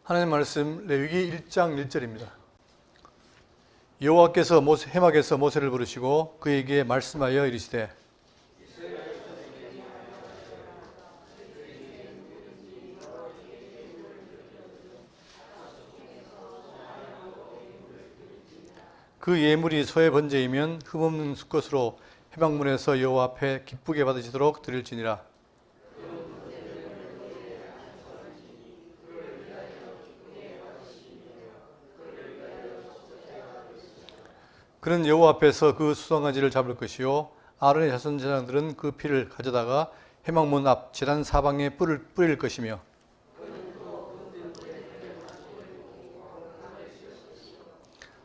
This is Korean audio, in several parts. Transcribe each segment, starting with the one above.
하나님 말씀 레위기 1장 1절입니다. 여호와께서 해막에서 모세를 부르시고 그에게 말씀하여 이르시되 그 예물이 소의 번제이면 흠없는 수것으로 해막문에서 여호와 앞에 기쁘게 받으시도록 드릴지니라. 그는 여호와 앞에서 그 수송아지를 잡을 것이요 아론의 자손 제사장들은 그 피를 가져다가 해막문 앞 제단 사방에 뿌릴 것이며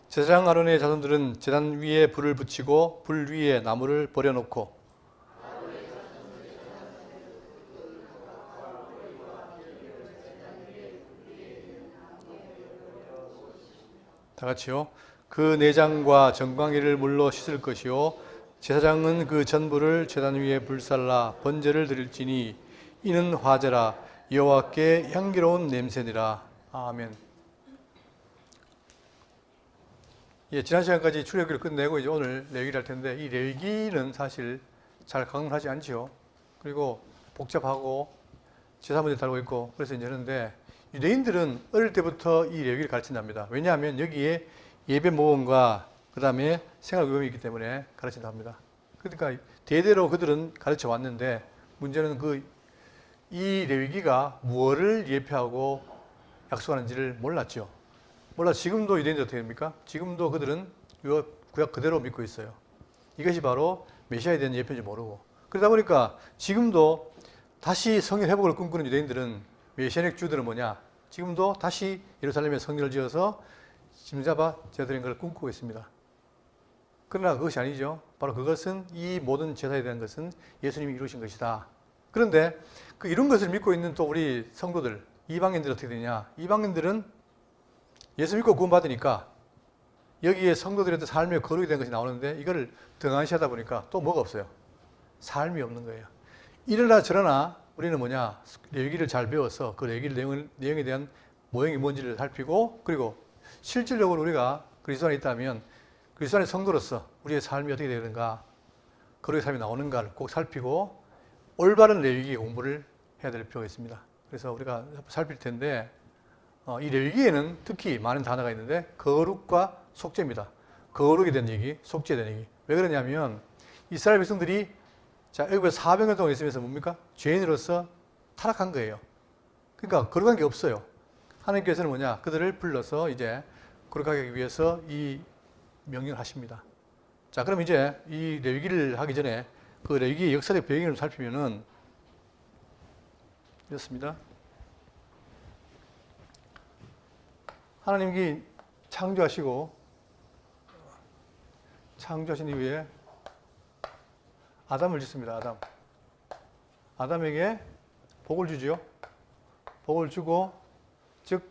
제사장 아론의 자손들은 제단 위에 불을 붙이고 불 위에 나무를 버려놓고 다 같이요. 그 내장과 정강이를 물로 씻을 것이요 제사장은 그 전부를 제단 위에 불살라 번제를 드릴지니 이는 화제라 여호와께 향기로운 냄새니라. 아멘. 예, 지난 시간까지 출애굽기를 끝내고 이제 오늘 레위기를 할 텐데 이 레위기는 사실 잘 강론하지 않지요. 그리고 복잡하고 제사 문제 다루고 있고 그래서 이제 하는데 유대인들은 어릴 때부터 이 레위기를 가르친답니다. 왜냐하면 여기에 예배 모범과 그 다음에 생활 위험이 있기 때문에 가르친다 합니다. 그러니까 대대로 그들은 가르쳐 왔는데 문제는 이 레위기가 무엇을 예표하고 약속하는지를 몰랐죠. 지금도 유대인들 어떻게 됩니까? 지금도 그들은 구약 그대로 믿고 있어요. 이것이 바로 메시아에 대한 예표인지 모르고 그러다 보니까 지금도 다시 성전 회복을 꿈꾸는 유대인들은 메시아닉 주들은 뭐냐? 지금도 다시 예루살렘에 성전을 지어서 짐 잡아 제드린 걸 꿈꾸고 있습니다. 그러나 그것이 아니죠. 바로 그것은 이 모든 제사에 대한 것은 예수님이 이루신 것이다. 그런데 그 이런 것을 믿고 있는 또 우리 성도들, 이방인들 어떻게 되냐? 이방인들은 예수 믿고 구원받으니까 여기에 성도들의 삶에 거룩이 된 것이 나오는데 이거를 등한시하다 보니까 또 뭐가 없어요? 삶이 없는 거예요. 이러나 저러나 우리는 뭐냐? 레위기를 잘 배워서 그 레위기 내용에 대한 모형이 뭔지를 살피고 그리고 실질적으로 우리가 그리스도 안에 있다면 그리스도 안의 성도로서 우리의 삶이 어떻게 되는가, 거룩의 삶이 나오는가를 꼭 살피고 올바른 레위기 공부를 해야 될 필요가 있습니다. 그래서 우리가 살필 텐데 이 레위기에는 특히 많은 단어가 있는데 거룩과 속죄입니다. 거룩에 대한 얘기, 속죄에 대한 얘기. 왜 그러냐면 이스라엘 백성들이 애굽에 400년 동안 있으면서 뭡니까? 죄인으로서 타락한 거예요. 그러니까 거룩한 게 없어요. 하나님께서는 뭐냐? 그들을 불러서 이제 거룩하게 하기 위해서 이 명령을 하십니다. 자, 그럼 이제 이 레위기를 하기 전에 그 레위기의 역사적 배경을 살피면은 이렇습니다. 하나님이 창조하신 이후에 아담을 짓습니다. 아담에게 복을 주지요. 복을 주고 즉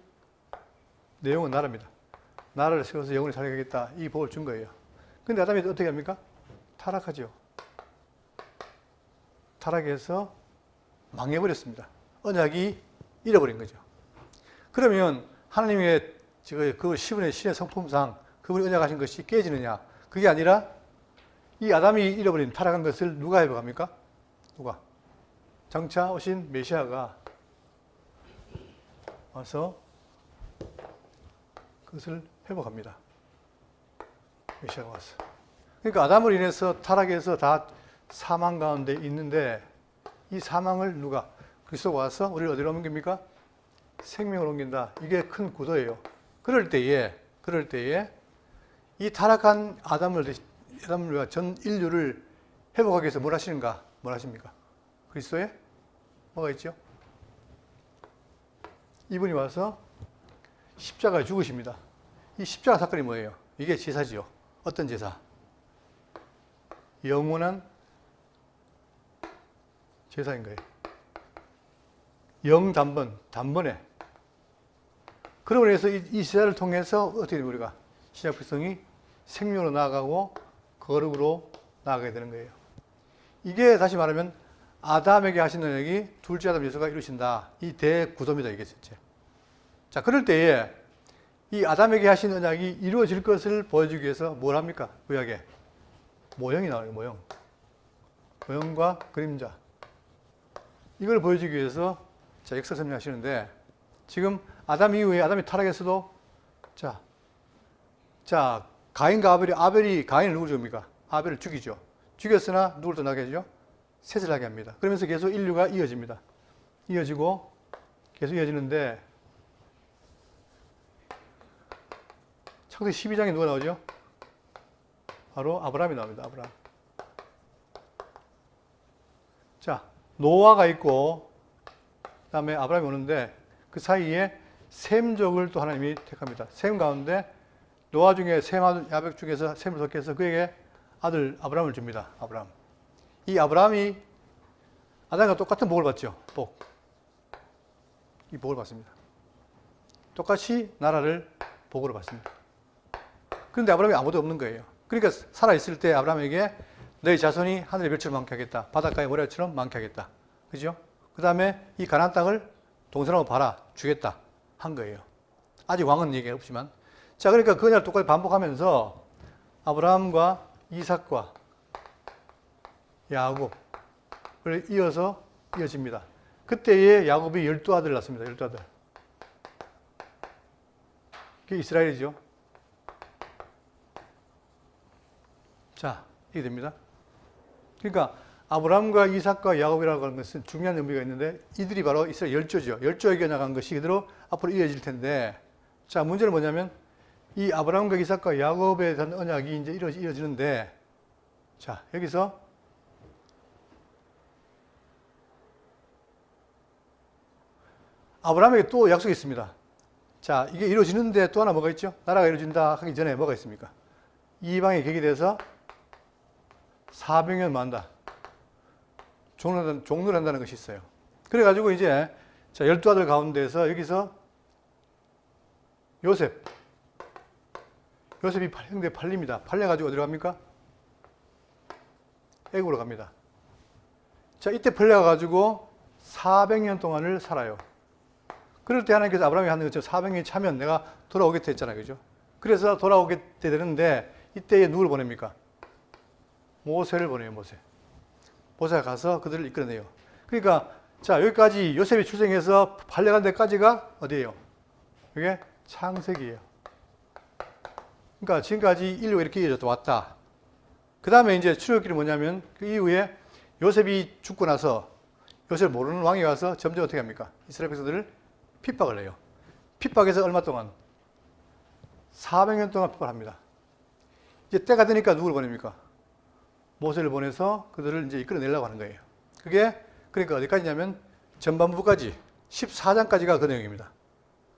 내용은 나라입니다. 나라를 세워서 영원히 살아가겠다. 이 복을 준 거예요. 근데 아담이 어떻게 합니까? 타락하죠. 타락해서 망해버렸습니다. 언약이 잃어버린 거죠. 그러면 하나님의 그 신의 성품상 그분이 언약하신 것이 깨지느냐? 그게 아니라 이 아담이 잃어버린 타락한 것을 누가 회복합니까? 누가? 장차 오신 메시아가 와서 그것을 회복합니다. 메시아가 와서. 그러니까 아담을 인해서 타락해서 다 사망 가운데 있는데 이 사망을 누가? 그리스도가 와서 우리를 어디로 옮깁니까? 생명을 옮긴다. 이게 큰 구도예요. 그럴 때에 이 타락한 아담과 전 인류를 회복하기 위해서 뭘 하시는가? 뭘 하십니까? 그리스도에 뭐가 있죠? 이분이 와서 십자가에 죽으십니다. 이 십자가 사건이 뭐예요? 이게 제사지요. 어떤 제사? 영원한 제사인 거예요. 단번에. 그러므로 해서 이 제사를 통해서 어떻게 됩니까? 우리가 신약 백성이 생명으로 나아가고 거룩으로 나아가게 되는 거예요. 이게 다시 말하면 아담에게 하신 언약이 둘째 아담 예수가 이루신다. 이 대구도입니다. 이게 진짜. 자, 그럴 때에 이 아담에게 하신 언약이 이루어질 것을 보여주기 위해서 뭘 합니까? 구약에 모형이 나와요. 모형. 모형과 그림자. 이걸 보여주기 위해서 자, 역사 설명하시는데 지금 아담 이후에 아담이 타락했어도 자, 가인과 아벨이 가인을 누굴 죽입니까? 아벨을 죽이죠. 죽였으나 누굴 더 나게 하죠? 셋을 나게 합니다. 그러면서 계속 인류가 이어집니다. 이어지고 계속 이어지는데 창세기 12장에 누가 나오죠? 바로 아브라함이 나옵니다. 아브라함. 자, 노아가 있고 그다음에 아브라함이 오는데 그 사이에 셈족을 또 하나님이 택합니다. 셈 가운데 노아 중에 셈 야벳 중에서 셈을 택해서 그에게 아들 아브라함을 줍니다. 아브라함. 이 아브라함이 아담과 똑같은 복을 받죠. 복. 이 복을 받습니다. 똑같이 나라를 복으로 받습니다. 그런데 아브라함이 아무도 없는 거예요. 그러니까 살아있을 때 아브라함에게 너희 자손이 하늘의 별처럼 많게 하겠다. 바닷가의 모래처럼 많게 하겠다. 그죠? 그 다음에 이 가나안 땅을 동서남으로 봐라. 주겠다. 한 거예요. 아직 왕은 얘기가 없지만. 자, 그러니까 그 언약을 똑같이 반복하면서 아브라함과 이삭과 야곱을 이어서 이어집니다. 그때에 야곱이 12아들을 낳습니다. 12아들. 그게 이스라엘이죠. 자, 이게 됩니다. 그러니까 아브라함과 이삭과 야곱이라고 하는 것은 중요한 의미가 있는데 이들이 바로 이스라엘 열조죠. 열조에게 나간 것이 그대로 앞으로 이어질 텐데 자, 문제는 뭐냐면 이 아브라함과 이삭과 야곱에 대한 언약이 이제 이어지는데 자, 여기서 아브라함에게 또 약속이 있습니다. 자, 이게 이루어지는데 또 하나 뭐가 있죠? 나라가 이루어진다 하기 전에 뭐가 있습니까? 이방의 객이 돼서 400년 만다. 종로를 한다는 것이 있어요. 그래가지고 이제 자, 12아들 가운데서 여기서 요셉이 형제 팔립니다. 팔려가지고 어디로 갑니까? 애굽으로 갑니다. 자, 이때 팔려가지고 400년 동안을 살아요. 그럴 때 하나님께서 아브라함이 하는 것처럼 400년이 차면 내가 돌아오겠다 했잖아요. 그죠? 그래서 돌아오게 되는데 이때에 누구를 보냅니까? 모세를 보내요. 모세가 가서 그들을 이끌어내요. 그러니까 자, 여기까지 요셉이 출생해서 팔려간 데까지가 어디예요? 이게 창세기예요. 그러니까 지금까지 인류가 이렇게 이어져 왔다. 그 다음에 이제 출애굽기는 뭐냐면 그 이후에 요셉이 죽고 나서 요셉을 모르는 왕이 와서 점점 어떻게 합니까? 이스라엘 백성들을 핍박을 해요. 핍박해서 얼마 동안? 400년 동안 핍박합니다. 이제 때가 되니까 누구를 보냅니까? 모세를 보내서 그들을 이제 이끌어내려고 하는 거예요. 그게 그러니까 어디까지냐면 전반부까지 14장까지가 그 내용입니다.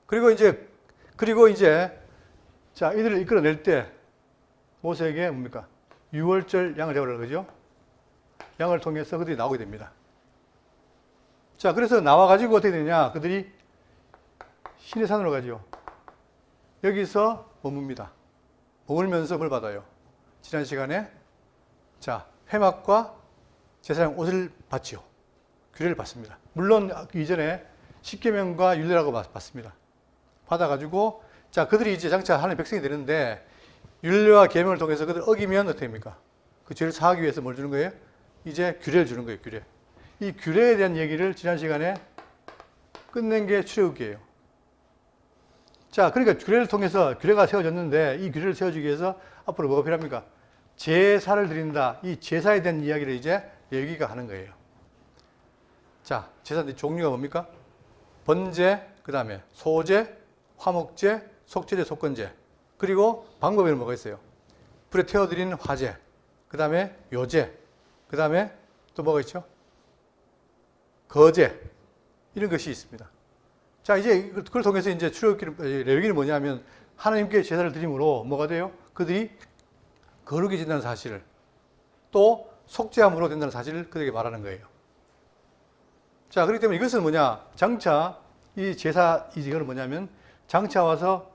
그리고 이제 자, 이들을 이끌어낼 때 모세에게 뭡니까? 6월절 양을 잡으라고 그러죠? 양을 통해서 그들이 나오게 됩니다. 자, 그래서 나와가지고 어떻게 되느냐? 그들이 신의 산으로 가죠. 여기서 머뭅니다. 머물면서 뭘 받아요? 지난 시간에 자, 회막과 제사장 옷을 받지요. 규례를 받습니다. 물론 이전에 십계명과 율례라고 받습니다. 받아가지고 자, 그들이 이제 장차 하나님의 백성이 되는데 율례와 계명을 통해서 그들 어기면 어떻게 됩니까? 그 죄를 사하기 위해서 뭘 주는 거예요? 이제 규례를 주는 거예요. 규례. 이 규례에 대한 얘기를 지난 시간에 끝낸 게 출애굽기예요. 자, 그러니까 규례를 통해서 규례가 세워졌는데 이 규례를 세워주기 위해서 앞으로 뭐가 필요합니까? 제사를 드린다. 이 제사에 대한 이야기를 이제 레위기가 하는 거예요. 자, 제사의 종류가 뭡니까? 번제, 그 다음에 소제, 화목제, 속죄제, 속건제. 그리고 방법에는 뭐가 있어요? 불에 태워드리는 화제, 그 다음에 요제, 그 다음에 또 뭐가 있죠? 거제. 이런 것이 있습니다. 자, 이제 그걸 통해서 이제 레위기는 뭐냐면 하나님께 제사를 드림으로 뭐가 돼요? 그들이 거룩해진다는 사실을 또 속죄함으로 된다는 사실을 그들에게 말하는 거예요. 자, 그렇기 때문에 이것은 뭐냐? 장차 이 제사 이거는 뭐냐면 장차 와서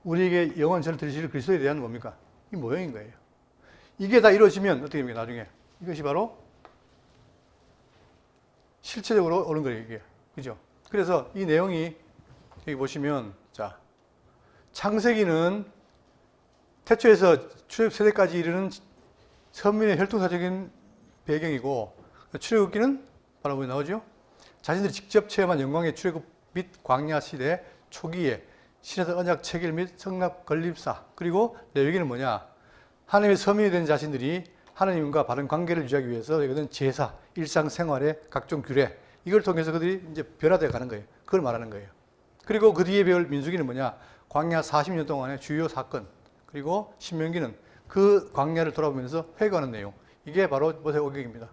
우리에게 영원 전을 드리실 그리스도에 대한 뭡니까? 이 모형인 거예요. 이게 다 이루어지면 어떻게 됩니까? 나중에 이것이 바로 실체적으로 오는 거예요, 이게. 그죠? 그래서 이 내용이 여기 보시면 창세기는 태초에서 출애굽 세대까지 이르는 선민의 혈통사적인 배경이고, 출애굽기는 바로 뭐에 나오죠? 자신들이 직접 체험한 영광의 출애굽 및 광야 시대 초기에 신에서 언약 체결 및 성납 건립사, 그리고 레위기는 뭐냐? 하나님의 서민이 된 자신들이 하나님과 바른 관계를 유지하기 위해서 이거는 제사, 일상생활의 각종 규례, 이걸 통해서 그들이 이제 변화되어 가는 거예요. 그걸 말하는 거예요. 그리고 그 뒤에 배울 민수기는 뭐냐? 광야 40년 동안의 주요 사건, 그리고 신명기는 그 광야를 돌아보면서 회고하는 내용. 이게 바로 모세오경입니다.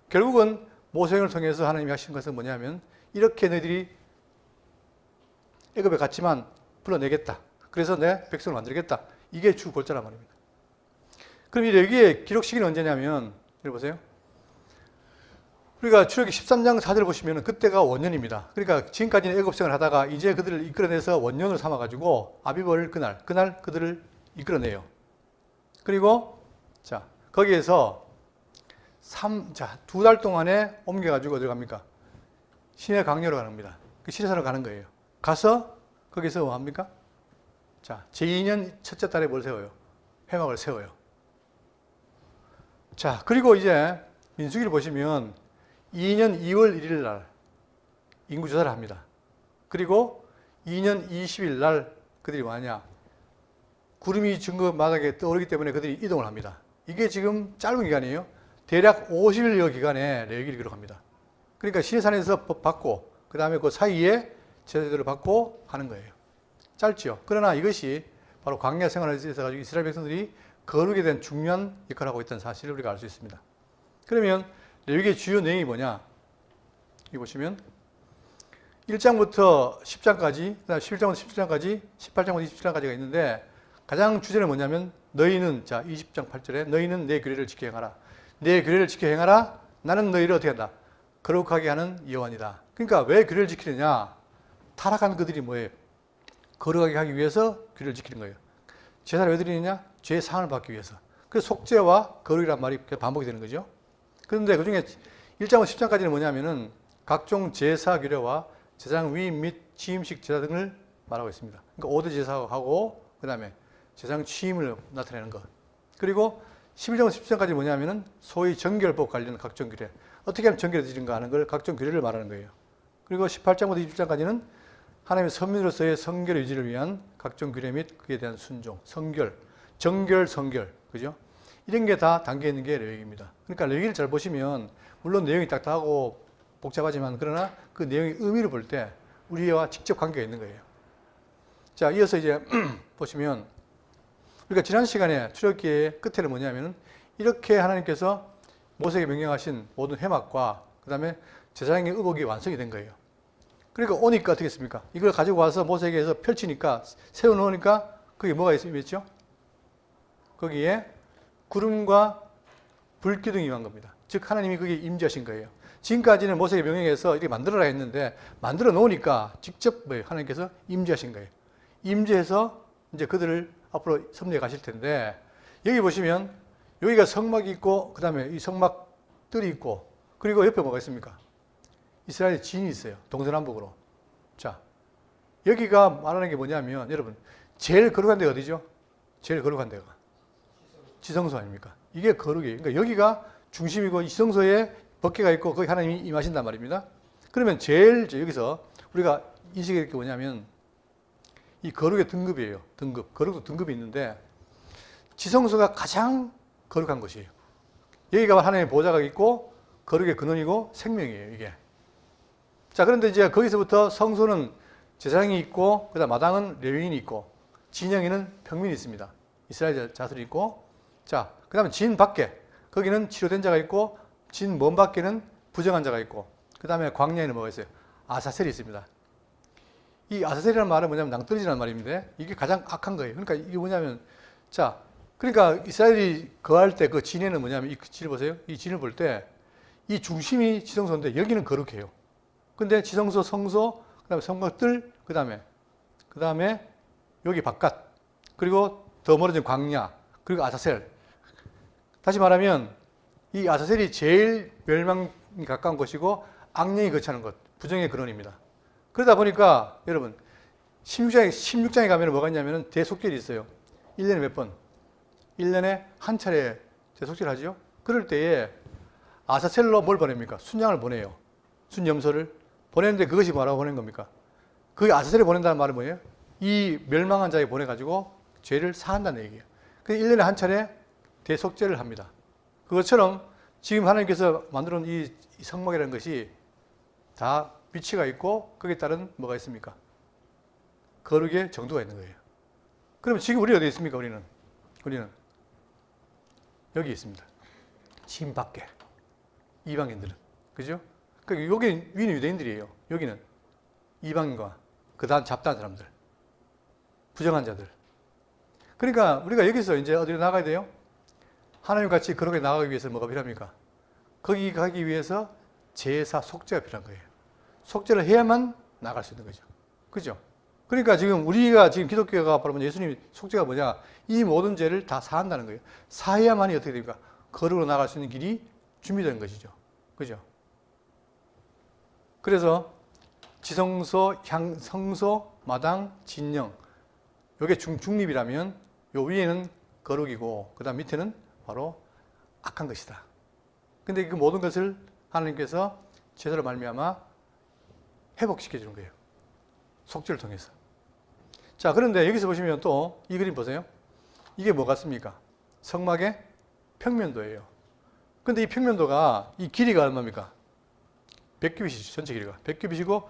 결국은 모세오경을 통해서 하나님이 하신 것은 뭐냐면, 이렇게 너희들이 애굽에 갔지만 불러내겠다. 그래서 내 백성을 만들겠다. 이게 주 골자란 말입니다. 그럼 이 레위기의 기록 시기는 언제냐면, 여기 보세요. 우리가 출애굽기 13장 4절을 보시면 그때가 원년입니다. 그러니까 지금까지는 애굽 생활을 하다가 이제 그들을 이끌어내서 원년을 삼아가지고 아비벌 그날 그들을 이끌어내요. 그리고 자 거기에서 2달 동안에 옮겨가지고 어디 갑니까? 시내 강요로 가는 겁니다. 그 시내산으로 가는 거예요. 가서 거기서 뭐 합니까? 자, 제2년 첫째 달에 뭘 세워요? 회막을 세워요. 자, 그리고 이제 민수기를 보시면 2년 2월 1일 날 인구조사를 합니다. 그리고 2년 20일 날 그들이 뭐하냐? 구름이 증거 마당에 떠오르기 때문에 그들이 이동을 합니다. 이게 지금 짧은 기간이에요. 대략 50일여 기간에 레위기를 기록합니다. 그러니까 시내산에서 법 받고 그 다음에 그 사이에 제사들을 받고 하는 거예요. 짧죠. 그러나 이것이 바로 광야 생활에 있어서 이스라엘 백성들이 거룩에 대한 중요한 역할을 하고 있다는 사실을 우리가 알 수 있습니다. 그러면 레위기의 주요 내용이 뭐냐? 여기 보시면 1장부터 10장까지, 그 다음 11장부터 17장까지, 18장부터 27장까지가 있는데, 가장 주제는 뭐냐면, 너희는, 자, 20장 8절에, 너희는 내 규례를 지켜 행하라. 내 규례를 지켜 행하라. 나는 너희를 어떻게 한다? 거룩하게 하는 여호와니다. 그러니까 왜 규례를 지키느냐? 타락한 그들이 뭐예요? 거룩하게 하기 위해서 규례를 지키는 거예요. 제사를 왜 드리느냐? 죄의 상을 받기 위해서. 그래서 속죄와 거룩이란 말이 반복이 되는 거죠. 그런데 그 중에 1장부터 10장까지는 뭐냐면은 각종 제사 규례와 제사장 위임 및 취임식 제사 등을 말하고 있습니다. 그러니까 5대 제사하고 그 다음에 제사장 취임을 나타내는 것. 그리고 11장부터 10장까지 뭐냐면은 소위 정결법 관련 각종 규례. 어떻게 하면 정결을 드리는가 하는 걸 각종 규례를 말하는 거예요. 그리고 18장부터 20장까지는 하나님의 선민으로서의 성결 유지를 위한 각종 규례 및 그에 대한 순종, 성결, 정결, 성결. 그죠? 이런 게 다 담겨 있는 게 레위기입니다. 그러니까 레위기를 잘 보시면 물론 내용이 딱딱하고 복잡하지만 그러나 그 내용의 의미를 볼 때 우리와 직접 관계가 있는 거예요. 자, 이어서 이제 보시면 우리가 지난 시간에 출애굽기의 끝에는 뭐냐면은 이렇게 하나님께서 모세에게 명령하신 모든 회막과 그 다음에 제사장의 의복이 완성이 된 거예요. 그러니까 오니까 어떻게 했습니까? 이걸 가지고 와서 모세에게서 펼치니까 세워놓으니까 거기에 뭐가 있죠? 거기에 구름과 불기둥이 임한 겁니다. 즉 하나님이 거기에 임재하신 거예요. 지금까지는 모세에게 명령해서 이렇게 만들어라 했는데 만들어 놓으니까 직접 하나님께서 임재하신 거예요. 임재해서 이제 그들을 앞으로 섭리해 가실 텐데, 여기 보시면 여기가 성막이 있고 그 다음에 이 성막들이 있고, 그리고 옆에 뭐가 있습니까? 이스라엘의 진이 있어요. 동서남북으로. 자, 여기가 말하는 게 뭐냐면 여러분 제일 거룩한 데가 어디죠? 제일 거룩한 데가 지성소 아닙니까? 이게 거룩이에요. 그러니까 여기가 중심이고 이 지성소에 법궤가 있고 거기 하나님이 임하신단 말입니다. 그러면 제일 여기서 우리가 인식해야 될 게 뭐냐면 이 거룩의 등급이에요. 등급. 거룩도 등급이 있는데 지성소가 가장 거룩한 곳이에요. 여기가 하나님의 보좌가 있고 거룩의 근원이고 생명이에요. 이게. 자, 그런데 이제 거기서부터 성소는 제사장이 있고 그다음 마당은 레위인이 있고 진영에는 평민이 있습니다. 이스라엘 자손이 있고, 자, 그다음에 진 밖에 거기는 치료된 자가 있고 진 먼 밖에는 부정한 자가 있고, 그 다음에 광야에는 뭐가 있어요? 아사셀이 있습니다. 이 아사셀이라는 말은 뭐냐면 낭떠러지라는 말입니다. 이게 가장 악한 거예요. 그러니까 이게 뭐냐면, 자, 그러니까 이스라엘이 거할 때 그 진에는 뭐냐면 이 진을 보세요. 이 진을 볼 때 이 중심이 지성소인데 여기는 거룩해요. 근데 지성소, 성소, 그 다음에 성막들, 그 다음에 여기 바깥, 그리고 더 멀어진 광야, 그리고 아사셀. 다시 말하면 이 아사셀이 제일 멸망이 가까운 것이고 악령이 거치하는 것, 부정의 근원입니다. 그러다 보니까 여러분 16장에 가면 뭐가 있냐면 대속절이 있어요. 1년에 몇 번? 1년에 한 차례 대속절 하죠. 그럴 때에 아사셀로 뭘 보냅니까? 순양을 보내요. 순염소를 보내는데 그것이 뭐라고 보낸 겁니까? 그 아사셀에 보낸다는 말은 뭐예요? 이 멸망한 자에게 보내가지고 죄를 사한다는 얘기예요. 그래서 1년에 한 차례 대속죄를 합니다. 그것처럼 지금 하나님께서 만들어 놓은 이 성막이라는 것이 다 위치가 있고 거기에 따른 뭐가 있습니까? 거룩의 정도가 있는 거예요. 그럼 지금 우리 어디 있습니까? 우리는 여기 있습니다. 진 밖에 이방인들은 그죠? 그러니까 여기 위는 유대인들이에요. 여기는 이방인과 그 다음 잡다한 사람들, 부정한 자들. 그러니까 우리가 여기서 이제 어디로 나가야 돼요? 하나님 같이 거룩하게 나가기 위해서 뭐가 필요합니까? 거기 가기 위해서 제사 속죄가 필요한 거예요. 속죄를 해야만 나갈 수 있는 거죠. 그죠? 그러니까 지금 우리가 지금 기독교가 바로 예수님 속죄가 뭐냐? 이 모든 죄를 다 사한다는 거예요. 사해야만이 어떻게 됩니까? 거룩으로 나갈 수 있는 길이 준비된 것이죠. 그죠? 그래서 지성소, 성소, 마당, 진영. 요게 중립이라면 요 위에는 거룩이고 그 다음 밑에는 바로 악한 것이다. 근데 그 모든 것을 하나님께서 제사로 말미암아 회복시켜 주는 거예요. 속죄를 통해서. 자, 그런데 여기서 보시면 또 이 그림 보세요. 이게 뭐 같습니까? 성막의 평면도예요. 근데 이 평면도가 이 길이가 얼마입니까? 100규빗이죠. 전체 길이가. 100규빗이고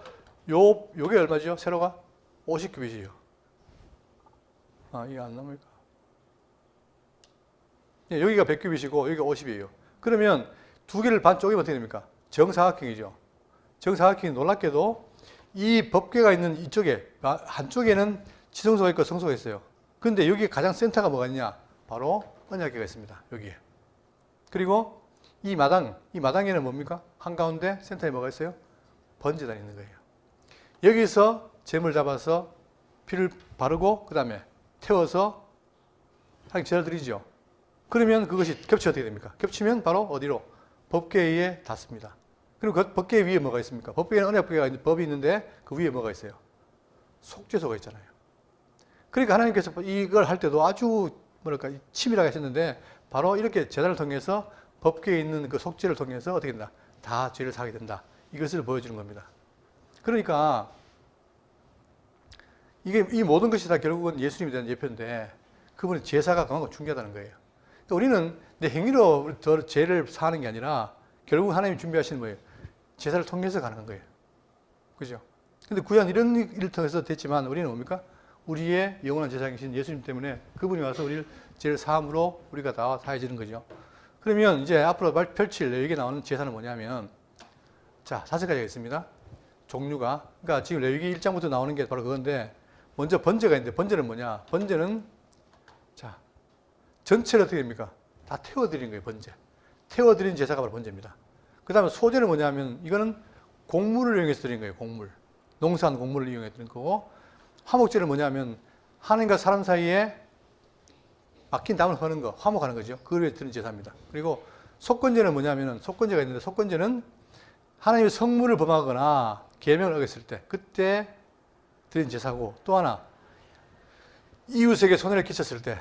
요게 얼마죠? 세로가 50규빗이에요. 아, 이게 안 나옵니까? 네, 여기가 100규빗이고 여기가 50이에요. 그러면 두 개를 반 쪼개면 어떻게 됩니까? 정사각형이죠. 정사각형이 놀랍게도 이 법궤가 있는 이쪽에 한쪽에는 지성소가 있고 성소가 있어요. 근데 여기 가장 센터가 뭐가 있냐? 바로 언약궤가 있습니다. 여기에. 그리고 이 마당에는 뭡니까? 한가운데 센터에 뭐가 있어요? 번제단이 있는 거예요. 여기서 제물 잡아서 피를 바르고 그 다음에 태워서 하나님 제사를 드리죠. 그러면 그것이 겹치면 어떻게 됩니까? 겹치면 바로 어디로? 법궤에 닿습니다. 그리고 그 법궤 위에 뭐가 있습니까? 법궤에는 언약궤가 법이 있는데 그 위에 뭐가 있어요? 속죄소가 있잖아요. 그러니까 하나님께서 이걸 할 때도 아주 뭐랄까 치밀하게 하셨는데 바로 이렇게 제사를 통해서 법궤에 있는 그 속죄를 통해서 어떻게 된다? 다 죄를 사게 된다. 이것을 보여주는 겁니다. 그러니까 이 모든 것이 다 결국은 예수님에 대한 예표인데 그분의 제사가 그만큼 중요하다는 거예요. 그러니까 우리는 내 행위로 더 죄를 사는 게 아니라 결국 하나님이 준비하시는 거예요. 제사를 통해서 가는 거예요. 그죠? 근데 구약 이런 일을 통해서 됐지만 우리는 뭡니까? 우리의 영원한 제사장이신 예수님 때문에 그분이 와서 우리를 죄를 사함으로 우리가 다 사해지는 거죠. 그러면 이제 앞으로 펼칠 레위기에 나오는 제사는 뭐냐면 자, 5가지가 있습니다. 종류가. 그러니까 지금 레위기 1장부터 나오는 게 바로 그건데 먼저 번제가 있는데 번제는 뭐냐? 번제는 자, 전체를 어떻게 됩니까? 다 태워드리는 거예요, 번제. 태워드린 제사가 바로 번제입니다. 그 다음에 소제는 뭐냐면 이거는 곡물을 이용해서 드리는 거예요, 곡물. 농사한 곡물을 이용해서 드리는 거고 화목제는 뭐냐면 하나님과 사람 사이에 막힌 담을 허는 거, 화목하는 거죠. 그걸 위해 드리는 제사입니다. 그리고 속건제는 뭐냐면 속건제가 있는데 속건제는 하나님의 성물을 범하거나 계명을 어겼을 때 그때 드린 제사고 또 하나 이웃에게 손해를 끼쳤을 때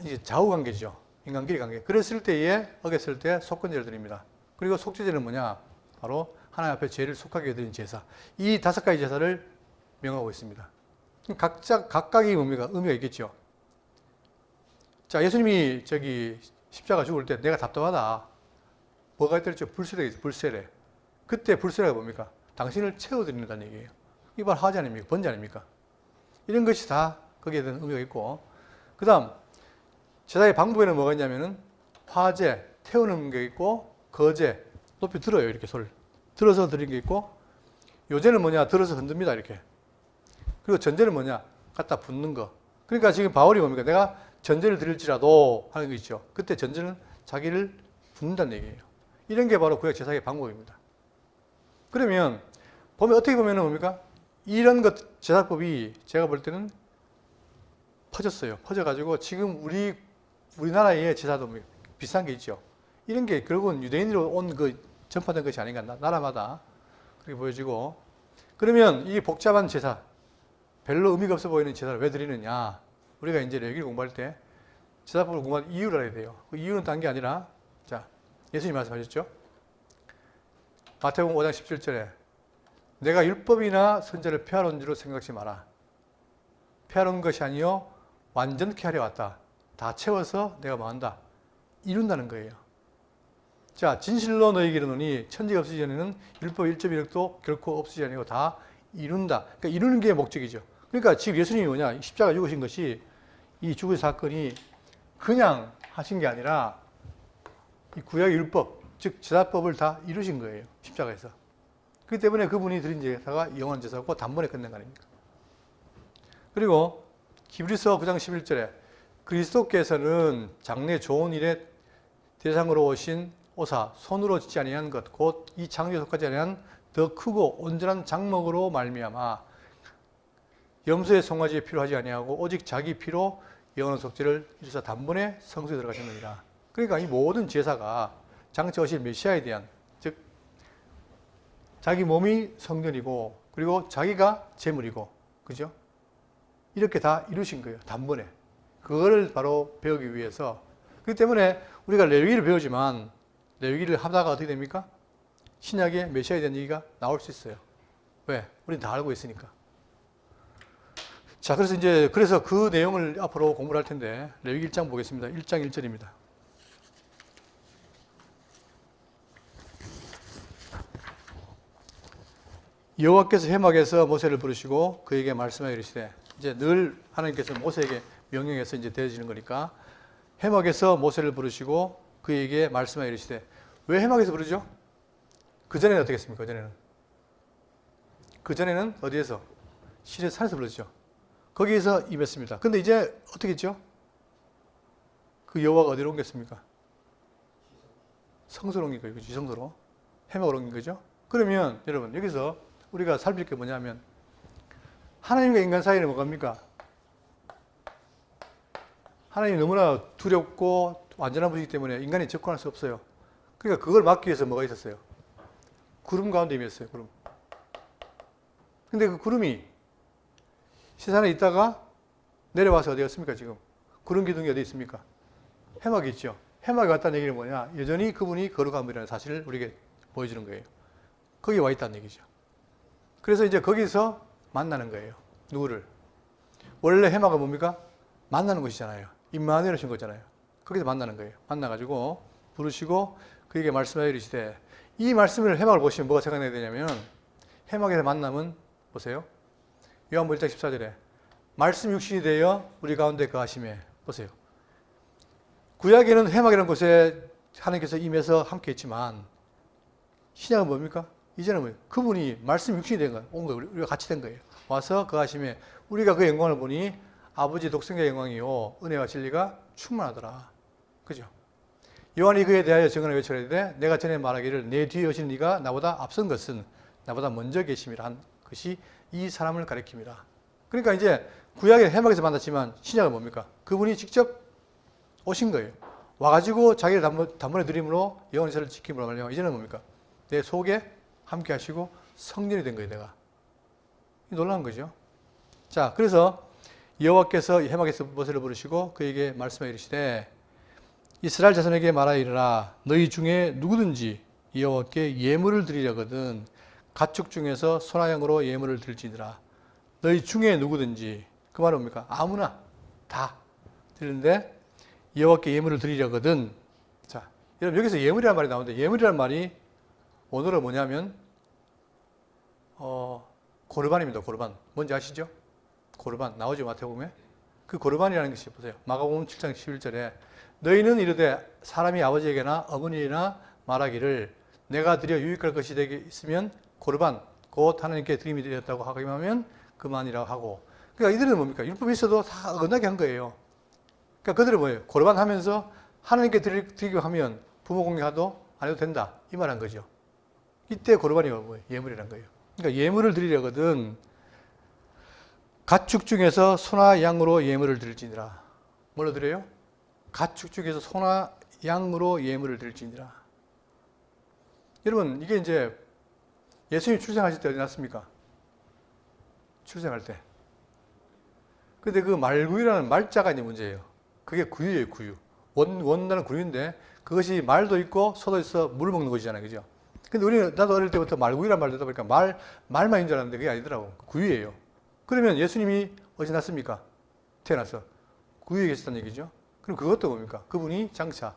이제 좌우관계죠. 인간끼리 관계. 그랬을 때에 어겼을 때 속건제를 드립니다. 그리고 속죄제는 뭐냐? 바로 하나님 앞에 죄를 속하게 드린 제사. 이 5가지 제사를 명하고 있습니다. 각각이 뭡니까? 의미가 있겠죠. 자, 예수님이 십자가 죽을 때 내가 답답하다. 뭐가 있더랬죠? 불세례겠죠. 불세례. 그때 불세례가 뭡니까? 당신을 채워드린다는 얘기예요. 이게 바로 하지 아닙니까? 번제 아닙니까? 이런 것이 다 거기에 대한 의미가 있고 그 다음 제사의 방법에는 뭐가 있냐면은 화제, 태우는 게 있고 거제, 높이 들어요. 이렇게 손을 들어서 드리는 게 있고 요제는 뭐냐? 들어서 흔듭니다. 이렇게. 그리고 전제는 뭐냐? 갖다 붓는 거. 그러니까 지금 바울이 뭡니까? 내가 전제를 드릴지라도 하는 거 있죠. 그때 전제는 자기를 붓는다는 얘기예요. 이런 게 바로 구약 제사의 방법입니다. 그러면 어떻게 보면 뭡니까? 이런 것 제사법이 제가 볼 때는 퍼졌어요. 퍼져가지고 지금 우리나라의 제사도 비슷한 게 있죠. 이런 게 결국은 유대인으로 온 전파된 것이 아닌가. 나라마다 그렇게 보여지고. 그러면 이 복잡한 제사, 별로 의미가 없어 보이는 제사를 왜 드리느냐? 우리가 이제 레위기를 공부할 때 제사법을 공부할 이유를 알아야 돼요. 그 이유는 딴 게 아니라, 자, 예수님 말씀하셨죠? 마태복음 5장 17절에 내가 율법이나 선지자를 폐하는 줄로 생각지 마라. 폐하는 것이 아니요 완전케 하려 왔다. 다 채워서 내가 뭐한다? 이룬다는 거예요. 자, 진실로 너희에게 이르노니 천지가 없으기 전에는 율법 1.1획도 결코 없으지 아니고 다 이룬다. 그러니까 이루는 게 목적이죠. 그러니까 지금 예수님이 뭐냐? 십자가 죽으신 것이 이 죽은 사건이 그냥 하신 게 아니라 이 구약의 율법, 즉 제사법을 다 이루신 거예요. 십자가에서. 그렇기 때문에 그분이 드린 제사가 영원한 제사고 단번에 끝낸 거 아닙니까? 그리고 히브리서 9장 11절에 그리스도께서는 장래 좋은 일의 대상으로 오신 오사 손으로 짓지 아니한 것 곧 이 창조에 속하지 아니한 더 크고 온전한 장막으로 말미암아 염소의 송아지에 필요하지 아니하고 오직 자기 피로 영원한 속죄를 이루사 단번에 성소에 들어가셨느니라. 그러니까 이 모든 제사가 장차 오실 메시아에 대한, 즉 자기 몸이 성전이고 그리고 자기가 제물이고, 그죠? 이렇게 다 이루신 거예요. 단번에. 그거를 바로 배우기 위해서. 그렇기 때문에 우리가 레위기를 배우지만 레위기를 하다가 어떻게 됩니까? 신약의 메시아에 대한 얘기가 나올 수 있어요. 왜? 우리는 다 알고 있으니까. 자, 그래서 그 내용을 앞으로 공부를 할 텐데, 레위기 1장 보겠습니다. 1장 1절입니다. 여호와께서 회막에서 모세를 부르시고 그에게 말씀하여 이르시되, 이제 늘 하나님께서 모세에게 명령해서 이제 되어지는 거니까, 회막에서 모세를 부르시고 그에게 말씀하여 이르시되, 왜 회막에서 부르죠? 그전에는 어떻게 했습니까? 그전에는 어디에서? 시내 산에서 불렀죠. 거기에서 임했습니다. 근데 이제 어떻게 했죠? 그 여호와가 어디로 옮겼습니까? 성소로 옮긴 거예요. 그죠? 성소로. 회막으로 옮긴 거죠. 그러면 여러분, 여기서 우리가 살필 게 뭐냐면, 하나님과 인간 사이는 뭐갑니까? 하나님이 너무나 두렵고 완전한 분이기 때문에 인간이 접근할 수 없어요. 그러니까 그걸 막기 위해서 뭐가 있었어요? 구름 가운데 임했어요. 구름. 근데 그 구름이 세상에 있다가 내려와서 어디 갔습니까? 지금 구름 기둥이 어디 있습니까? 회막이 있죠. 회막에 왔다는 얘기는 뭐냐? 여전히 그분이 거룩한 분이라는 사실을 우리에게 보여주는 거예요. 거기 와 있다는 얘기죠. 그래서 이제 거기서 만나는 거예요. 누구를? 원래 회막은 뭡니까? 만나는 곳이잖아요. 임마누엘 오신 거잖아요. 거기서 만나는 거예요. 만나가지고 부르시고 그에게 말씀하여 이르시되, 이 말씀을 회막을 보시면 뭐가 생각나야 되냐면, 회막에서 만남은 보세요. 요한복음 1장 14절에 말씀 육신이 되어 우리 가운데 거하심에, 보세요. 구약에는 회막이라는 곳에 하나님께서 임해서 함께 했지만, 신약은 뭡니까? 이제는 뭐예요? 그분이 말씀 육신이 된 거예요. 온 거예요. 우리가 같이 된 거예요. 와서 거하심에 우리가 그 영광을 보니 아버지 독생자의 영광이요 은혜와 진리가 충만하더라. 그죠? 요한이 그에 대하여 증언을 외쳐내되, 내가 전에 말하기를 내 뒤에 오시는 이가 나보다 앞선 것은 나보다 먼저 계심이라 한 것이 이 사람을 가리킵니다. 그러니까 이제 구약의 회막에서 만났지만 신약은 뭡니까? 그분이 직접 오신 거예요. 와가지고 자기를 단번에 드림으로 영원히 저를 지킴으로 말미암아 이제는 뭡니까? 내 속에 함께 하시고 성전이 된 거예요. 내가. 놀라운 거죠. 자, 그래서 여호와께서 회막에서 모세를 부르시고 그에게 말씀하여 이르시되, 이스라엘 자손에게 말하여 이르라. 너희 중에 누구든지 여호와께 예물을 드리려거든 가축 중에서 소나 양으로 예물을 드릴지니라. 너희 중에 누구든지, 그 말은 뭡니까? 아무나 다 드리는데 여호와께 예물을 드리려거든. 자, 여러분 여기서 예물이라는 말이 나오는데, 예물이라는 말이 오늘은 뭐냐면 고르반입니다. 고르반. 뭔지 아시죠? 고르반 나오죠, 마태복음에. 그 고르반이라는 것이, 보세요. 마가복음 7장 11절에 너희는 이르되 사람이 아버지에게나 어머니나 말하기를 내가 드려 유익할 것이 되게 있으면 고르반 곧 하나님께 드림이 되었다고 하기만 그만이라고 하고. 그러니까 이들은 뭡니까? 율법이 있어도 다 어긋나게 한 거예요. 그러니까 그들은 뭐예요? 고르반 하면서 하나님께 드리기로 하면 부모 공경하도 안 해도 된다, 이 말 한 거죠. 이때 고르반이 뭐예요? 예물이란 거예요. 그러니까 예물을 드리려거든 가축 중에서 소나 양으로 예물을 드릴지니라. 뭘로 드려요? 가축 중에서 소나 양으로 예물을 드릴지니라. 여러분, 이게 이제 예수님이 출생하실 때 어디 났습니까? 출생할 때. 근데 그 말구유라는 말자가 이제 문제예요. 그게 구유예요, 구유. 원단은 구유인데 그것이 말도 있고 소도 있어 물을 먹는 것이잖아요. 그죠? 근데 우리는, 나도 어릴 때부터 말구유란 말 듣다 보니까 말만 있는 줄 알았는데 그게 아니더라고. 구유예요. 그러면 예수님이 어디서 났습니까? 태어나서. 구유에 계셨다는 얘기죠. 그럼 그것도 뭡니까? 그분이 장차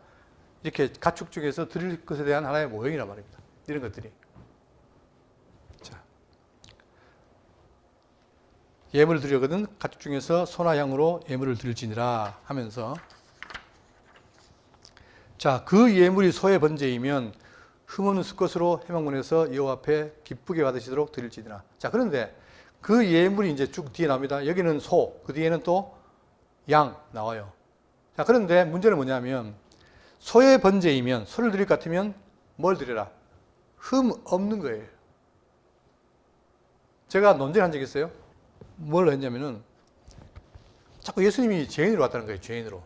이렇게 가축 중에서 드릴 것에 대한 하나의 모형이란 말입니다. 이런 것들이. 자. 예물을 드리거든 가축 중에서 소나 양으로 예물을 드릴지니라 하면서, 자, 그 예물이 소의 번제이면 흠없는 수컷으로 회막문에서 여호와 앞에 기쁘게 받으시도록 드릴지니라. 자, 그런데 그 예물이 이제 쭉 뒤에 나옵니다. 여기는 소, 그 뒤에는 또 양 나와요. 자, 그런데 문제는 뭐냐면 소의 번제이면, 소를 드릴 것 같으면 뭘 드려라? 흠 없는 거예요. 제가 논쟁한 적이 있어요. 뭘 했냐면은 자꾸 예수님이 죄인으로 왔다는 거예요. 죄인으로.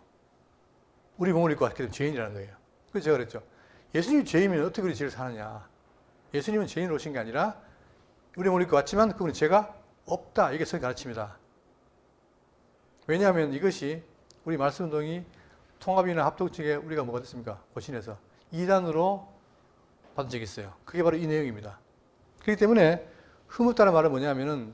우리 몸을 입고 왔기 때문에 죄인이라는 거예요. 그래서 제가 그랬죠. 예수님이 죄인이면 어떻게 우리 죄를 사느냐. 예수님은 죄인으로 오신 게 아니라 우리 몸을 입고 왔지만 그분은 죄가 없다. 이게 성경 가르침이다. 왜냐하면 이것이 우리 말씀운동이 통합이나 합독직에 우리가 뭐가 됐습니까? 고신에서 2단으로 받은 적이 있어요. 그게 바로 이 내용입니다. 그렇기 때문에 흠없다는 말은 뭐냐면은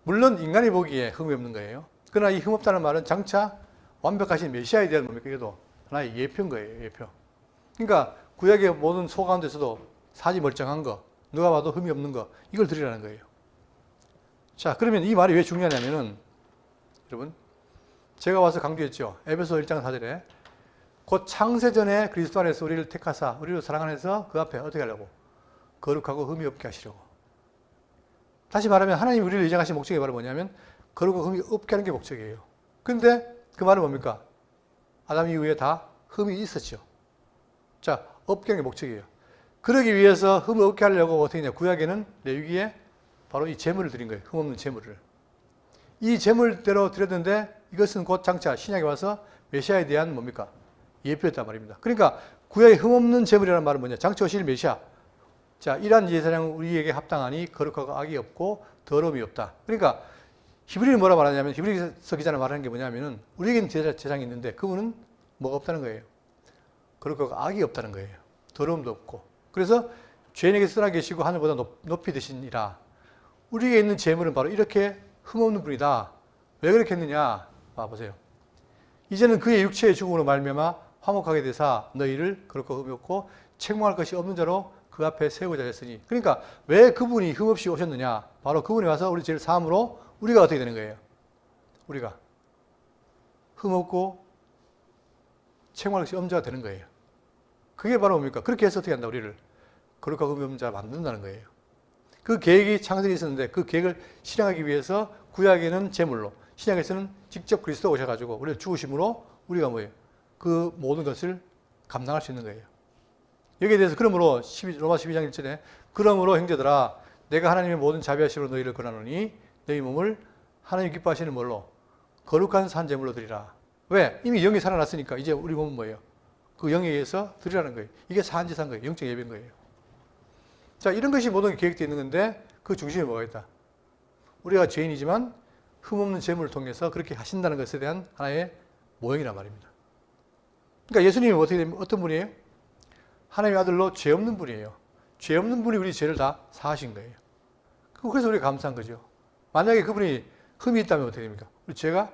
물론 인간이 보기에 흠이 없는 거예요. 그러나 이 흠없다는 말은 장차 완벽하신 메시아에 대한 뭡니까? 이것도 하나의 예표인 거예요. 예표. 그러니까 구약의 모든 소 가운데서도 사지 멀쩡한 거, 누가 봐도 흠이 없는 거, 이걸 드리라는 거예요. 자, 그러면 이 말이 왜 중요하냐면은 여러분, 제가 와서 강조했죠. 에베소 1장 4절에 곧 창세전에 그리스도 안에서 우리를 택하사 우리를 사랑 안에서 그 앞에 어떻게 하려고? 거룩하고 흠이 없게 하시려고. 다시 말하면 하나님이 우리를 예정하신 목적이 바로 뭐냐면 거룩하고 흠이 없게 하는 게 목적이에요. 근데 그 말은 뭡니까? 아담 이후에 다 흠이 있었죠. 자, 없게 하는 게 목적이에요. 그러기 위해서 흠을 없게 하려고 어떻게 했냐? 구약에는 레위기에 바로 이 제물을 드린 거예요. 흠 없는 제물을. 이 제물대로 드렸는데 이것은 곧 장차 신약에 와서 메시아에 대한 뭡니까? 예표였단 말입니다. 그러니까 구약의 흠없는 제물이라는 말은 뭐냐? 장차 오실 메시아. 자, 이러한 제사장은 우리에게 합당하니 거룩하고 악이 없고 더러움이 없다. 그러니까 히브리는 뭐라 말하냐면, 히브리서 기자는 말하는 게 뭐냐면은 우리에게는 제사장이 있는데 그분은 뭐가 없다는 거예요? 거룩하고 악이 없다는 거예요. 더러움도 없고. 그래서 죄인에게 쓰나 계시고 하늘보다 높이 되시니라. 우리에게 있는 제물은 바로 이렇게 흠없는 분이다. 왜 그렇게 했느냐? 봐보세요. 이제는 그의 육체의 죽음으로 말미암아 화목하게 되사 너희를 거룩하고 흠이 없고 책망할 것이 없는 자로 그 앞에 세우고자 했으니. 그러니까 왜 그분이 흠없이 오셨느냐? 바로 그분이 와서 우리 죄를 사함으로 우리가 어떻게 되는 거예요? 우리가 흠없고 책망할 것이 없는 자가 되는 거예요. 그게 바로 뭡니까? 그렇게 해서 어떻게 한다? 우리를 거룩하고 흠이 없는 자가 만든다는 거예요. 그 계획이 창세기에 있었는데 그 계획을 실행하기 위해서 구약에는 제물로, 신약에서는 직접 그리스도가 오셔가지고 우리를 죽으심으로 우리가 뭐예요? 그 모든 것을 감당할 수 있는 거예요. 여기에 대해서 그러므로 로마 12장 1절에 그러므로 형제들아 내가 하나님의 모든 자비하심으로 너희를 권하노니 너희 몸을 하나님 기뻐하시는 뭘로? 거룩한 산 제물로 드리라. 왜? 이미 영이 살아났으니까 이제 우리 몸은 뭐예요? 그 영에 의해서 드리라는 거예요. 이게 사한지산 거예요. 영적 예배인 거예요. 자, 이런 것이 모든 게 계획되어 있는 건데 그 중심에 뭐가 있다? 우리가 죄인이지만 흠없는 제물을 통해서 그렇게 하신다는 것에 대한 하나의 모형이란 말입니다. 그러니까 예수님이 어떤 분이에요? 하나님의 아들로 죄 없는 분이에요. 죄 없는 분이 우리 죄를 다 사하신 거예요. 그래서 우리가 감사한 거죠. 만약에 그분이 흠이 있다면 어떻게 됩니까? 우리 죄가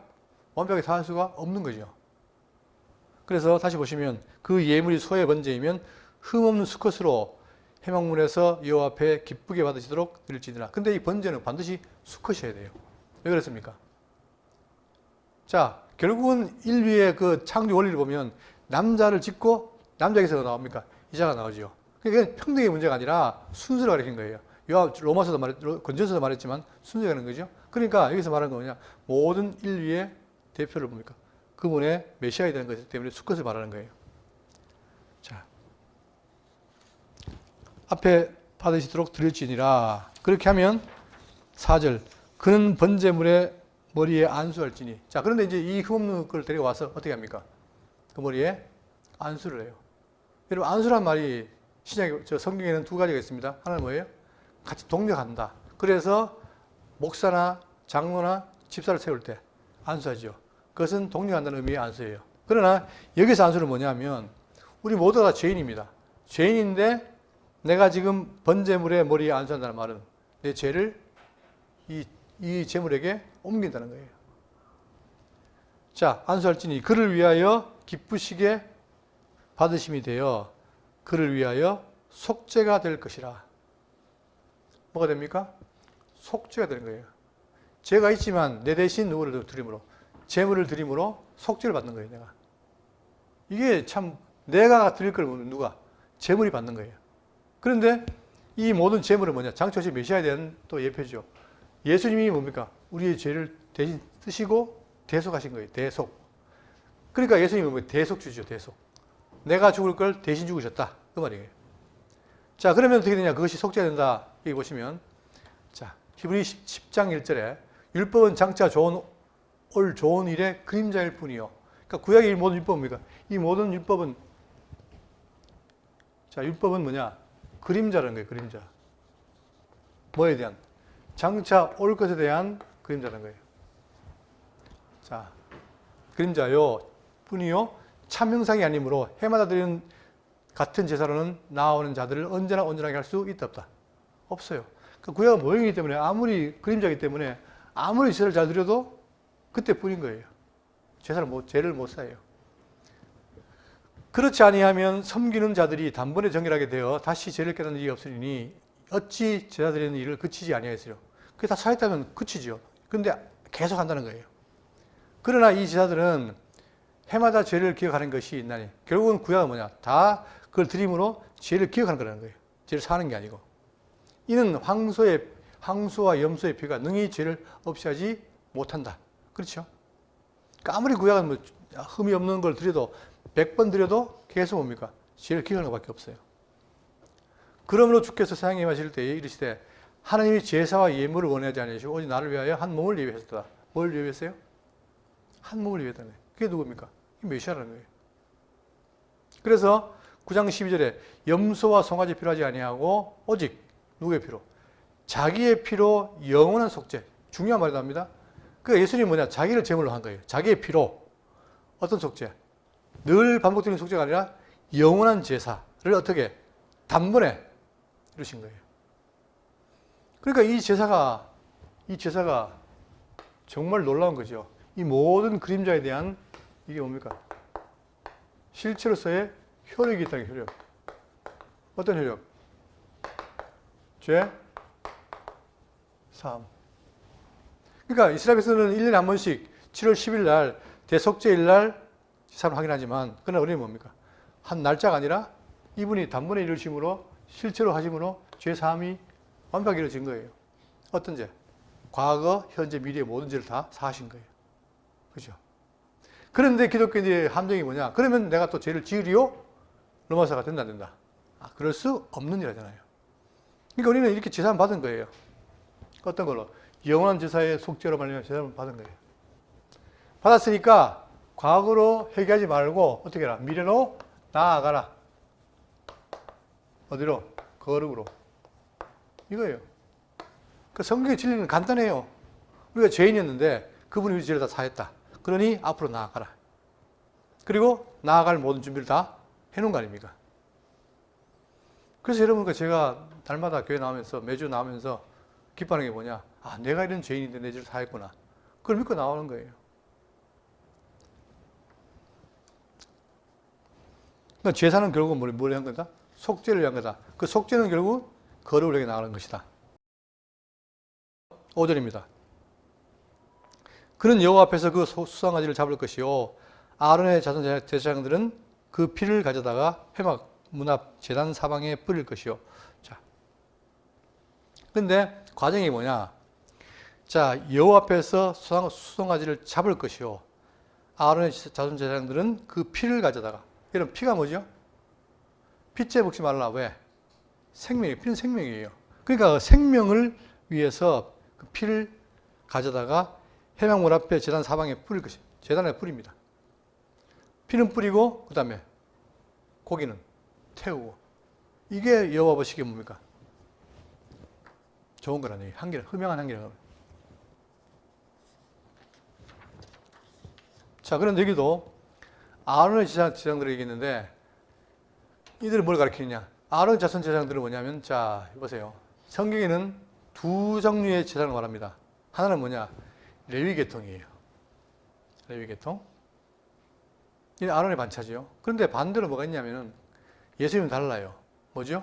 완벽하게 사할 수가 없는 거죠. 그래서 다시 보시면 그 예물이 소의 번제이면 흠없는 수컷으로 회막문에서 여호와 앞에 기쁘게 받으시도록 드릴지니라. 근데 이 번제는 반드시 수컷이어야 돼요. 왜 그렇습니까? 자, 결국은 인류의 그 창조 원리를 보면 남자를 짓고 남자에게서 나옵니까? 이자가 나오죠. 그러니까 평등의 문제가 아니라 순서를 가리킨 거예요. 로마서도 건전서도 말했지만 순서가 되는 거죠. 그러니까 여기서 말하는 건 뭐냐? 모든 인류의 대표를 뭡니까? 그분의 메시아가 되는 것이기 때문에 수컷을 말하는 거예요. 자, 앞에 받으시도록 드릴지니라. 그렇게 하면 4절 그는 번제물의 머리에 안수할지니. 자, 그런데 이제 이 흠없는 걸 데려와서 어떻게 합니까? 그 머리에 안수를 해요. 여러분, 안수란 말이 성경에는 두 가지가 있습니다. 하나는 뭐예요? 같이 동력한다. 그래서 목사나 장로나 집사를 세울 때 안수하죠. 그것은 독립한다는 의미의 안수예요. 그러나 여기서 안수는 뭐냐면 우리 모두가 다 죄인입니다. 죄인인데 내가 지금 번제물의 머리에 안수한다는 말은 내 죄를 이 제물에게 옮긴다는 거예요. 자, 안수할지니 그를 위하여 기쁘시게 받으심이 되어 그를 위하여 속죄가 될 것이라. 뭐가 됩니까? 속죄가 되는 거예요. 죄가 있지만 내 대신 누구를 드림으로, 제물을 드림으로 속죄를 받는 거예요, 내가. 이게 참 내가 드릴 걸 누가? 제물이 받는 거예요. 그런데 이 모든 제물은 뭐냐? 장초시 메시아에 대한 또 예표죠. 예수님이 뭡니까? 우리의 죄를 대신 쓰시고 대속하신 거예요. 대속. 그러니까 예수님은 뭐 대속주죠, 대속. 내가 죽을 걸 대신 죽으셨다. 그 말이에요. 자, 그러면 어떻게 되냐? 그것이 속죄가 된다. 여기 보시면, 자, 히브리 10장 1절에 율법은 장차 올 좋은 일의 그림자일 뿐이요. 그러니까 구약의 모든 율법은 뭡니까? 이 모든 율법은, 자, 율법은 뭐냐? 그림자라는 거예요, 그림자. 뭐에 대한? 장차 올 것에 대한 그림자라는 거예요. 자, 그림자요, 뿐이요, 참 형상이 아니므로 해마다 드리는 같은 제사로는 나오는 자들을 언제나 온전하게 할 수 있다 없다? 없어요. 그 구약은 모형이기 때문에 아무리 그림자이기 때문에 아무리 제사를 잘 드려도 그때뿐인 거예요. 죄를 못 사요. 그렇지 아니하면 섬기는 자들이 단번에 정결하게 되어 다시 죄를 깨닫는 일이 없으니 어찌 제사 드리는 일을 그치지 아니하였으려. 그게 다 사했다면 그치죠. 근데 계속 한다는 거예요. 그러나 이 제사들은 해마다 죄를 기억하는 것이 있나니 결국은 구약은 뭐냐? 다 그걸 드림으로 죄를 기억하는 거라는 거예요. 죄를 사는 게 아니고. 이는 황소와 염소의 피가 능히 죄를 없이 하지 못한다. 그렇죠? 그러니까 아무리 구약은 뭐 흠이 없는 걸 드려도 100번 드려도 계속 뭡니까? 죄를 기억하는 것밖에 없어요. 그러므로 주께서 세상에 임하실 때에 이르시되 하나님이 제사와 예물을 원하지 않으시고 오직 나를 위하여 한 몸을 예비하셨다. 뭘 예비했어요? 한 몸을 예비했다는 거예요. 그게 누굽니까? 이게 메시아라는 거예요. 그래서 9장 12절에 염소와 송아지 필요하지 아니하고 오직 누구의 피로? 자기의 피로 영원한 속죄. 중요한 말이 나옵니다. 그러니까 예수님이 뭐냐? 자기를 제물로 한 거예요. 자기의 피로. 어떤 속죄? 늘 반복되는 속죄가 아니라 영원한 제사를 어떻게? 단번에 이루신 거예요. 그러니까 이 제사가 정말 놀라운 거죠. 이 모든 그림자에 대한 이게 뭡니까? 실체로서의 효력이 있다는 효력. 어떤 효력? 죄 사함. 그러니까 이스라엘에서는 1년에 한 번씩 7월 10일 날 대속죄일 날 제사를 확인하지만 그러나 우리는 뭡니까? 한 날짜가 아니라 이분이 단번에 이루심으로 실제로 하심으로 죄 사함이 완벽하게 이루어진 거예요. 어떤 죄? 과거, 현재, 미래의 모든 죄를 다 사하신 거예요. 그죠? 그런데 기독교인들의 함정이 뭐냐? 그러면 내가 또 죄를 지으리요? 로마서가 된다, 안 된다? 그럴 수 없는 일이잖아요. 그러니까 우리는 이렇게 제사를 받은 거예요. 어떤 걸로? 영원한 제사의 속죄로 말미암아 제사를 받은 거예요. 받았으니까 과거로 회개하지 말고 어떻게 해라? 미래로 나아가라. 어디로? 거룩으로. 이거예요. 그 성경의 진리는 간단해요. 우리가 죄인이었는데 그분이 우리 죄를 다 사했다. 그러니 앞으로 나아가라. 그리고 나아갈 모든 준비를 다 해놓은 거 아닙니까? 그래서 여러분과 제가 달마다 교회 나오면서 매주 나오면서 기뻐하는 게 뭐냐? 아, 내가 이런 죄인인데 내 죄를 사했구나. 그걸 믿고 나오는 거예요. 그러니까 제사는 결국 뭘 한 거다? 속죄를 위한 거다. 그 속죄는 결국 거룩을 위해 나가는 것이다. 5절입니다. 그는 여호와 앞에서 그 수상아지를 잡을 것이요 아론의 자손 제사장들은 그 피를 가져다가 회막 문 앞 제단 사방에 뿌릴 것이요. 자, 그런데 과정이 뭐냐? 자, 여호와 앞에서 수송아지를 잡을 것이요 아론의 자손 제사장들은 그 피를 가져다가. 이런 피가 뭐죠? 핏째 먹지 말라. 왜? 생명이에요. 피는 생명이에요. 그러니까 생명을 위해서 그 피를 가져다가 회막문 앞에 제단 사방에 뿌릴 것이에요. 제단에 뿌립니다. 피는 뿌리고 그 다음에 고기는 태우고. 이게 여호와 보시기에 뭡니까? 좋은 거라는 얘기예요. 한계를, 흠양한 한계를. 자, 그런데 여기도 아론의 제사장들을 얘기했는데 이들은 뭘 가리키느냐? 아론 자손 제사장들은 뭐냐면, 자, 보세요. 성경에는 두 종류의 제사장을 말합니다. 하나는 뭐냐? 레위 계통이에요. 레위 계통. 이는 아론의 반차지요. 그런데 반대로 뭐가 있냐면은 예수님은 달라요. 뭐죠?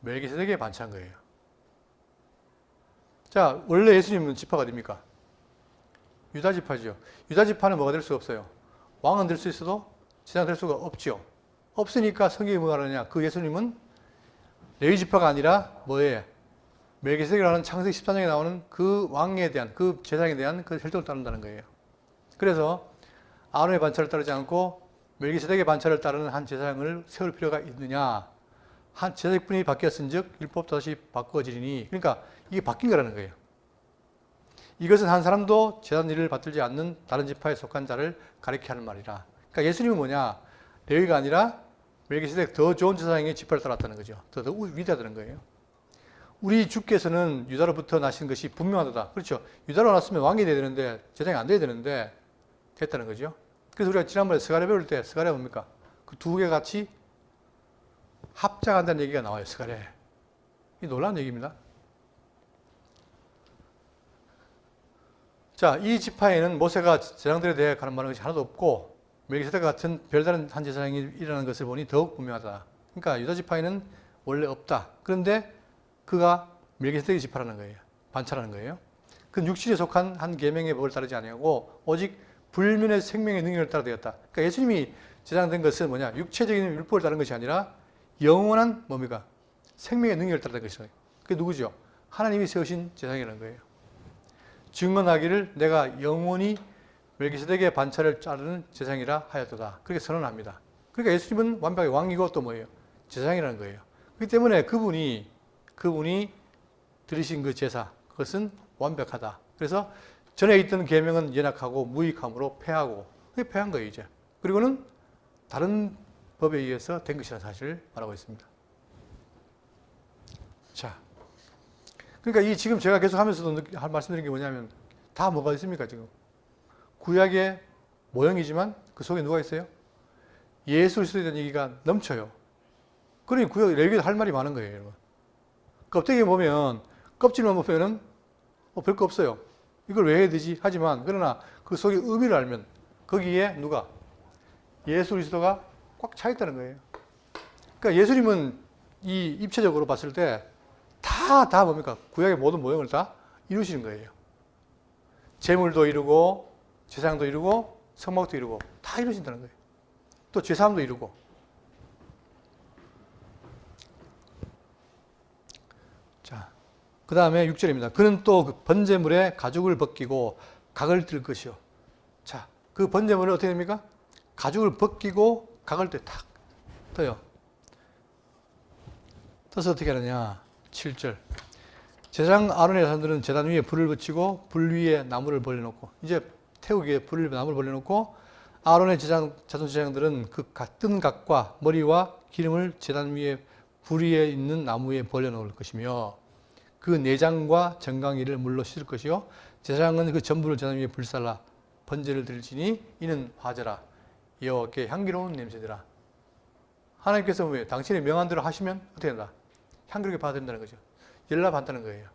멜기세덱의 반차인 거예요. 자, 원래 예수님은 지파가 어디입니까? 유다 지파죠. 유다 지파는 뭐가 될 수가 없어요. 왕은 될 수 있어도 제사장 될 수가 없죠. 없으니까 성경이 뭐가 하느냐? 그 예수님은 레위 지파가 아니라 뭐예요? 멜기세덱이라는 창세기 14장에 나오는 그 왕에 대한, 그 제사장에 대한 그 혈통을 따른다는 거예요. 그래서 아론의 반차를 따르지 않고 멜기세덱의 반차를 따르는 한 제사장을 세울 필요가 있느냐? 한 제사장뿐이 바뀌었은즉 율법도 다시 바꾸어지리니, 그러니까 이게 바뀐 거라는 거예요. 이것은 한 사람도 제단 일을 받들지 않는 다른 지파에 속한 자를 가리켜 하는 말이라. 그러니까 예수님은 뭐냐? 레위가 아니라 멜기세덱 더 좋은 제사장의 지파를 따랐다는 거죠. 더 위대하다는 거예요. 우리 주께서는 유다로부터 나신 것이 분명하다. 그렇죠. 유다로 났으면 왕이 돼야 되는데 제사장이 안 돼야 되는데 됐다는 거죠. 그래서 우리가 지난번에 스가랴 배울 때 스가랴 뭡니까? 그 두 개 같이 합작한다는 얘기가 나와요. 스가랴에. 이 놀라운 얘기입니다. 자, 이 지파에는 모세가 제사장들에 대해 가는 말은 것이 하나도 없고 멜기세덱 같은 별다른 한 제사장이 일어나는 것을 보니 더욱 분명하다. 그러니까 유다 지파에는 원래 없다. 그런데 그가 멜기세덱의 지파라는 거예요. 반차라는 거예요. 그 육신에 속한 한 계명의 법을 따르지 아니하고 오직 불면의 생명의 능력을 따라 되었다. 그러니까 예수님이 제사장된 것은 뭐냐? 육체적인 율법을 따른 것이 아니라 영원한 뭡니까? 생명의 능력을 따라 된 것이다. 그게 누구죠? 하나님이 세우신 제사장이라는 거예요. 증언하기를 내가 영원히 멜기세덱의 반차를 따르는 제사장이라 하였도다. 그렇게 선언합니다. 그러니까 예수님은 완벽하게 왕이고 또 뭐예요? 제사장이라는 거예요. 그렇기 때문에 그분이 드리신 그 제사, 그것은 완벽하다. 그래서 전에 있던 계명은 연약하고 무익함으로 폐하고, 그게 폐한 거예요, 이제. 그리고는 다른 법에 의해서 된 것이라는 사실을 말하고 있습니다. 자, 그러니까 이 지금 제가 계속 하면서도 말씀드린 게 뭐냐면 다 뭐가 있습니까, 지금? 구약의 모형이지만 그 속에 누가 있어요? 예수 그리스도에 대한 얘기가 넘쳐요. 그러니 구약 레위기도 할 말이 많은 거예요, 여러분. 껍데기 보면, 껍질만 보면은 별거 없어요. 이걸 왜 해야 되지? 하지만, 그러나 그 속의 의미를 알면 거기에 누가? 예수 그리스도가 꽉 차 있다는 거예요. 그러니까 예수님은 이 입체적으로 봤을 때 다 뭡니까? 구약의 모든 모형을 다 이루시는 거예요. 제물도 이루고, 제사장도 이루고, 성막도 이루고, 다 이루신다는 거예요. 또 죄사함도 이루고. 자, 그 다음에 6절입니다. 그는 또 그 번제물에 가죽을 벗기고 각을 뜰 것이요. 자, 그 번제물은 어떻게 됩니까? 가죽을 벗기고 각을 탁 떠요. 떠서 어떻게 하느냐? 7절. 제사장 아론의 자손들은 제단 위에 불을 붙이고 불 위에 나무를 벌려놓고, 이제 태우기 위해 나무를 벌려놓고 아론의 자손 제사장들은 그 뜬 각과 머리와 기름을 제단 위에 불 위에 있는 나무에 벌려놓을 것이며 그 내장과 정강이를 물로 씻을 것이요 제사장은 그 전부를 제단 위에 불살라 번제를 드릴지니 이는 화제라 여호와께 향기로운 냄새더라. 하나님께서 왜 당신의 명한대로 하시면 어떻게 된다? 향기롭게 받아들인다는 거죠. 열납한다는 거예요.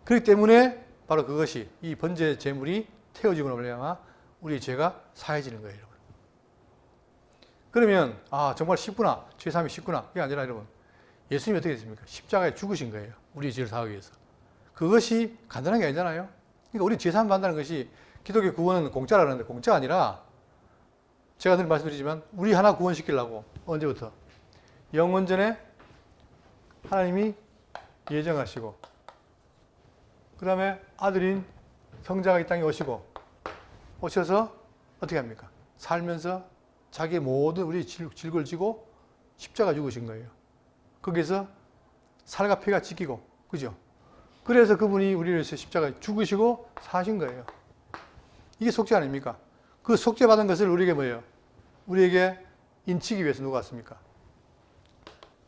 그렇기 때문에 바로 그것이 이 번제 제물이 태워지고 말미암아 우리의 죄가 사해지는 거예요, 여러분. 그러면 정말 쉽구나, 죄사함이 쉽구나. 그게 아니라 여러분, 예수님이 어떻게 됐습니까? 십자가에 죽으신 거예요. 우리의 죄를 사하기 위해서. 그것이 간단한 게 아니잖아요. 그러니까 우리 죄사함 받는다는 것이 기독교 구원은 공짜라고 하는데 공짜가 아니라 제가 늘 말씀드리지만 우리 하나 구원시키려고 언제부터? 영원전에 하나님이 예정하시고 그 다음에 아들인 성자가 이 땅에 오셔서 어떻게 합니까? 살면서 자기의 모든 우리 질고를 지고 십자가 죽으신 거예요. 거기서 살과 피가 찢기고, 그죠? 그래서 그분이 우리를 위해서 십자가에 죽으시고 사신 거예요. 이게 속죄 아닙니까? 그 속죄 받은 것을 우리에게 뭐예요? 우리에게 인치기 위해서 누가 왔습니까?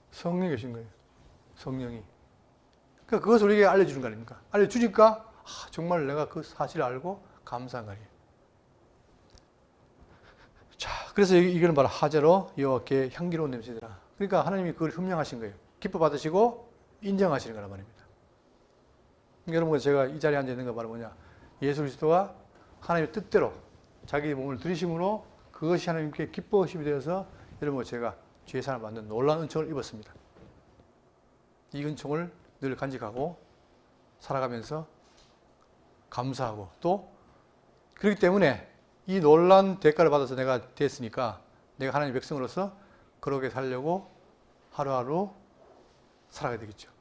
성령이 계신 거예요. 성령이. 그러니까 그것을 우리에게 알려주는 거 아닙니까? 알려주니까 정말 내가 그 사실을 알고 감사한 거예요. 그래서 이거는 바로 하재로 여호와께 향기로운 냄새더라. 그러니까 하나님이 그걸 흠명하신 거예요. 기뻐 받으시고 인정하시는 거란 말입니다. 그러니까 여러분, 제가 이 자리에 앉아 있는 거 바로 뭐냐? 예수 그리스도가 하나님의 뜻대로 자기 몸을 들이심으로 그것이 하나님께 기뻐하심이 되어서 여러분, 제가 죄 사함을 받는 놀라운 은총을 입었습니다. 이 은총을 늘 간직하고 살아가면서 감사하고, 또 그렇기 때문에 이 놀라운 대가를 받아서 내가 됐으니까 내가 하나님의 백성으로서 그렇게 살려고 하루하루 살아가야 되겠죠.